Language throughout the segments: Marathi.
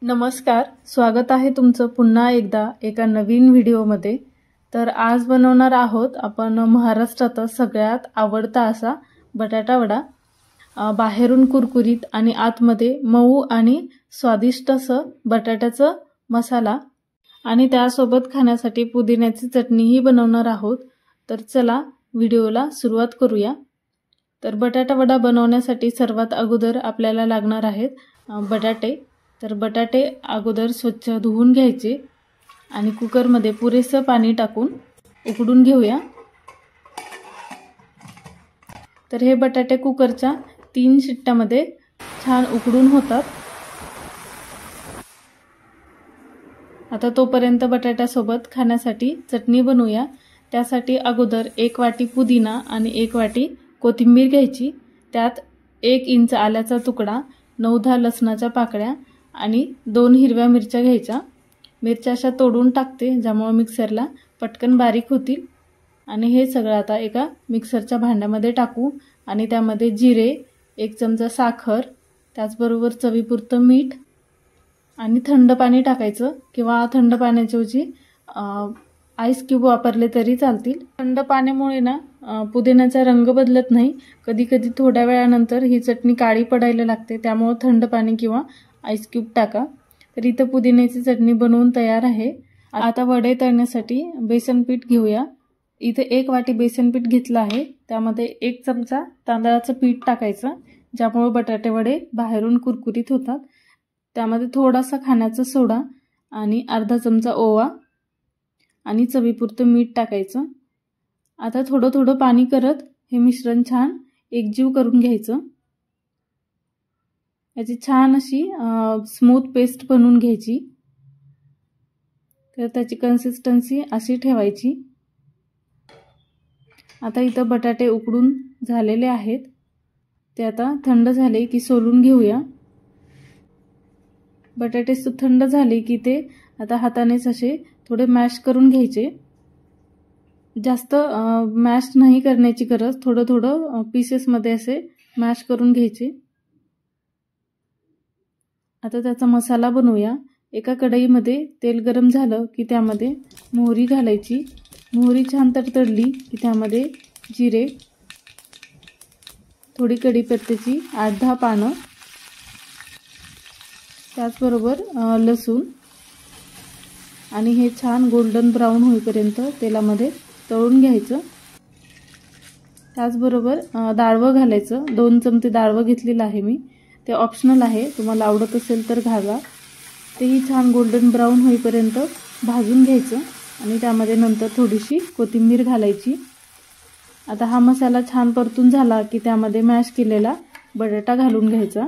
नमस्कार, स्वागत आहे तुमचं पुन्हा एकदा एका नवीन व्हिडिओमध्ये। तर आज बनवणार आहोत आपण महाराष्ट्रात सगळ्यात आवडता असा बटाटा वडा। बाहेरून कुरकुरीत आणि आतमध्ये मऊ आणि स्वादिष्ट असं बटाट्याचा मसाला आणि त्यासोबत खाण्यासाठी पुदिन्याची चटणीही बनवणार आहोत। तर चला व्हिडिओला सुरुवात करूया। तर बटाटा वडा बनवण्यासाठी सर्वात अगोदर आपल्याला लागणार आहेत बटाटे। तर बटाटे अगोदर स्वच्छ धुवून घ्यायचे आणि कुकरमध्ये पुरेसं पाणी टाकून उकडून घेऊया। तर हे बटाटे कुकरच्या 3 शिट्ट्यामध्ये छान उकडून होतात। आता तोपर्यंत बटाट्यासोबत खाण्यासाठी चटणी बनवूया। त्यासाठी अगोदर 1 वाटी पुदिना आणि 1 वाटी कोथिंबीर घ्यायची। त्यात 1 इंच आल्याचा तुकडा, 9-10 लसणाच्या पाकळ्या आणि 2 हिरव्या मिरच्या घ्यायच्या। मिरच्या अशा तोडून टाकते ज्यामुळे मिक्सरला पटकन बारीक होतील। आणि हे सगळं आता एका मिक्सरच्या भांड्यामध्ये टाकू आणि त्यामध्ये जिरे, 1 चमचा साखर, त्याचबरोबर चवीपुरतं मीठ आणि थंड पाणी टाकायचं किंवा थंड पाण्याऐवजी आईस क्यूब वापरले तरी चालतील। थंड पाण्यामुळे ना पुदिन्याचा रंग बदलत नाही, कधी कधी थोड्या वेळानंतर ही चटणी काळी पडायला लागते, त्यामुळे थंड पाणी किंवा आईस क्यूब टाका। तर इथे पुदिन्याची चटणी बनवून तयार आहे। आता वडे तळण्यासाठी बेसन पीठ घेऊया। इथे 1 वाटी बेसन पीठ घेतलं आहे, त्यामध्ये 1 चमचा तांदळाचं पीठ टाकायचं ज्यामुळे बटाटे वडे बाहेरून कुरकुरीत होतात। त्यामध्ये थोडासा खाण्याचा सोडा आणि अर्धा चमचा ओवा आणि चवीपुरतं मीठ टाकायचं। आता थोडं थोडं पाणी करत हे मिश्रण छान एकजीव करून घ्यायचं। याची छान अशी स्मूथ पेस्ट बनवून घ्यायची। तर त्याची कन्सिस्टन्सी अशी ठेवायची। आता इथं बटाटे उकडून झालेले आहेत, ते आता थंड झाले की सोलून घेऊया। बटाटे थंड झाले की ते आता हातानेच असे थोडे मॅश करून घ्यायचे। जास्त मॅश नाही करण्याची गरज, थोडं थोडं पीसेसमध्ये असे मॅश करून घ्यायचे। आता त्याचा मसाला बनवूया। एका कढईमध्ये तेल गरम झालं की त्यामध्ये मोहरी घालायची। मोहरी छान तडतडली की त्यामध्ये जिरे, थोडी कढीपत्त्याची 8-10 पानं, त्याचबरोबर लसूण आणि हे छान गोल्डन ब्राऊन होईपर्यंत तेलामध्ये तळून घ्यायचं। त्याचबरोबर डाळवं घालायचं। 2 चमचे डाळवं घेतलेलं आहे मी, ते ऑप्शनल आहे, तुम्हाला आवडत असेल तर घाला। तेही छान गोल्डन ब्राऊन होईपर्यंत भाजून घ्यायचं आणि त्यामध्ये नंतर थोडीशी कोथिंबीर घालायची। आता हा मसाला छान परतून झाला की त्यामध्ये मॅश केलेला बटाटा घालून घ्यायचा।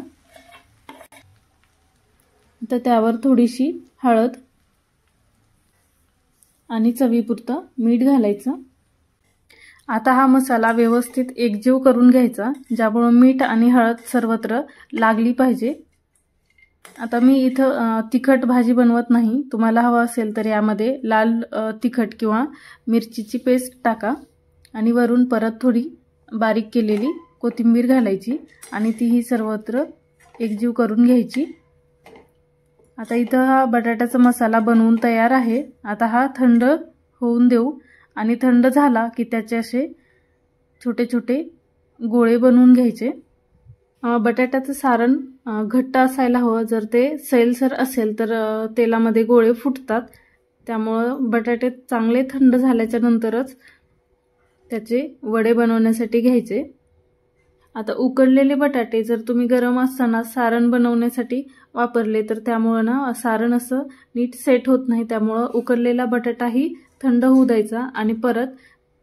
तर त्यावर थोडीशी हळद आणि चवीपुरतं मीठ घालायचं। आता हा मसाला व्यवस्थित एकजीव करून घ्यायचा ज्यामुळे मीठ आणि हळद सर्वत्र लागली पाहिजे। आता मी इथं तिखट भाजी बनवत नाही, तुम्हाला हवं असेल तर यामध्ये लाल तिखट किंवा मिरचीची पेस्ट टाका आणि वरून परत थोडी बारीक केलेली कोथिंबीर घालायची आणि तीही सर्वत्र एकजीव करून घ्यायची। आता इथं हा बटाट्याचा मसाला बनवून तयार आहे। आता हा थंड होऊन देऊ आणि थंड झाला की त्याचे असे छोटे छोटे गोळे बनवून घ्यायचे। बटाट्याचं सारण घट्ट असायला हवं, जर ते सैलसर असेल तर तेलामध्ये गोळे फुटतात, त्यामुळे बटाटे चांगले थंड झाल्याच्या नंतरच त्याचे वडे बनवण्यासाठी घ्यायचे। आता उकडलेले बटाटे जर तुम्ही गरम असताना सारण बनवण्यासाठी वापरले तर त्यामुळे ना सारण असं नीट सेट होत नाही, त्यामुळे उकडलेला बटाटाही थंड होऊ द्यायचा आणि परत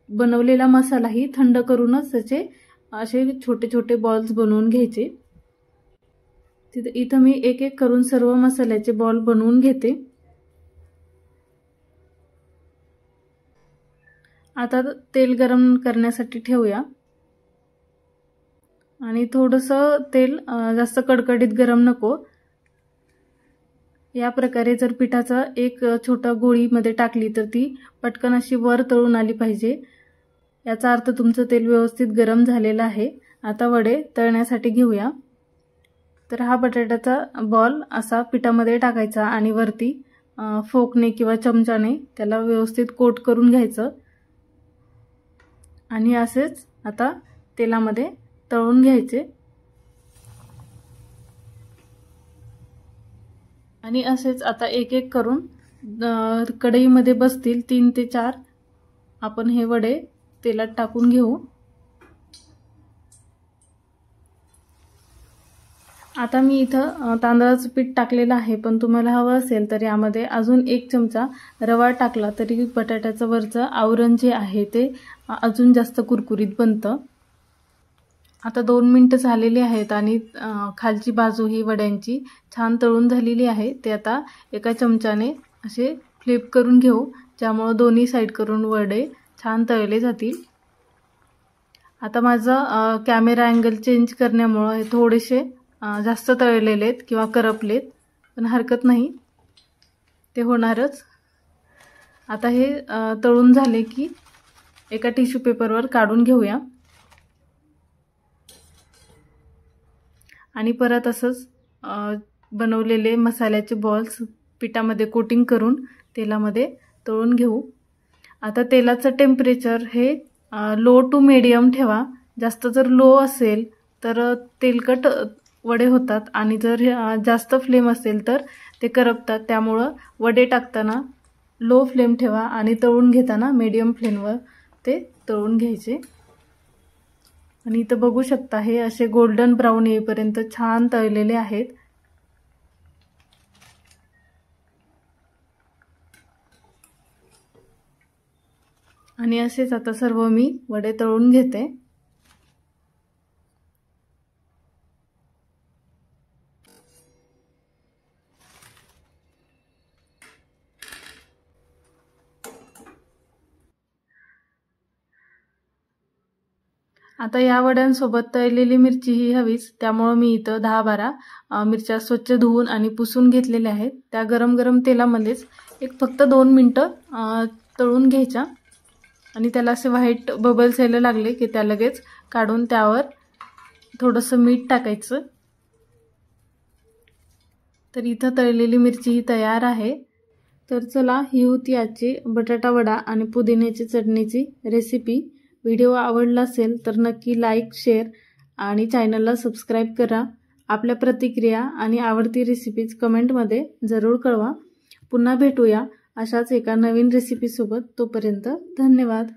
बनवलेला मसालाही थंड करूनच त्याचे असे छोटे छोटे बॉल्स बनवून घ्यायचे। इथं मी एक एक करून सर्व मसाल्याचे बॉल बनवून घेते। आता तेल गरम करण्यासाठी ठेवूया आणि थोडंसं तेल जास्त कडकडीत गरम नको। या प्रकारे जर पिठाचा एक छोटा गोळीमध्ये टाकली तर ती पटकन अशी वर तळून आली पाहिजे, याचा अर्थ तुमचं तेल व्यवस्थित गरम झालेलं आहे। आता वडे तळण्यासाठी घेऊया। तर हा बटाट्याचा बॉल असा पिठामध्ये टाकायचा आणि वरती फोकने किंवा चमच्याने त्याला व्यवस्थित कोट करून घ्यायचं आणि असेच आता तेलामध्ये तळून घ्यायचे आणि असेच आता एक एक करून कढईमध्ये बसतील 3 ते 4 आपण हे वडे तेलात टाकून घेऊ। आता मी इथं तांदळाचं पीठ टाकलेलं आहे, पण तुम्हाला हवं असेल तर यामध्ये अजून 1 चमचा रवा टाकला तरी बटाट्याचं वरचं आवरण जे आहे ते अजून जास्त कुरकुरीत बनतं। आता 2 मिनिटं झालेली आहेत आणि खालची बाजू ही वड्यांची छान तळून झालेली आहे। ते आता एका चमच्याने असे फ्लिप करून घेऊ, ज्यामुळे दोन्ही साइड करून वडे छान तळले जातील। आता माझा कॅमेरा अँगल चेंज करण्यामुळे हे थोडेसे जास्त तळलेलेत किंवा करपलेत, पण हरकत नाही, ते होणारच। आता हे तळून झाले की एका टिश्यू पेपरवर काढून घेऊया आणि परत असंच बनवलेले मसाल्याचे बॉल्स पिठामध्ये कोटिंग करून तेलामध्ये तळून घेऊ। आता तेलाचं टेम्परेचर हे लो टू मीडियम ठेवा। जास्त जर लो असेल तर तेलकट वडे होतात आणि जर जास्त फ्लेम असेल तर ते करपतात। त्यामुळे वडे टाकताना लो फ्लेम ठेवा आणि तळून घेताना मीडियम फ्लेमवर ते तळून घ्यायचे। आणि इथं बघू शकता हे असे गोल्डन ब्राउन येईपर्यंत छान तळलेले आहेत। आणि असेच आता सर्व मी वडे तळून घेते। आता या वड्यांसोबत तळलेली मिरची ही हवीच, त्यामुळे मी इथं 10-12 मिरच्या स्वच्छ धुवून आणि पुसून घेतलेल्या आहेत। त्या गरम गरम तेलामध्येच फक्त 2 मिनिटं तळून घ्यायच्या आणि त्याला असे व्हाईट बबल्स यायला लागले की त्या लगेच काढून त्यावर थोडंसं मीठ टाकायचं। तर इथं तळलेली मिरची ही तयार आहे। तर चला, ही होती आजची बटाटा वडा आणि पुदिन्याची चटणीची रेसिपी। व्हिडिओ आवडला असेल तर नक्की लाईक, शेअर आणि चॅनलला सबस्क्राईब करा। आपल्या प्रतिक्रिया आणि आवडती रेसिपीज कमेंटमध्ये जरूर कळवा। पुन्हा भेटूया अशाच एका नवीन रेसिपीसोबत। तोपर्यंत धन्यवाद।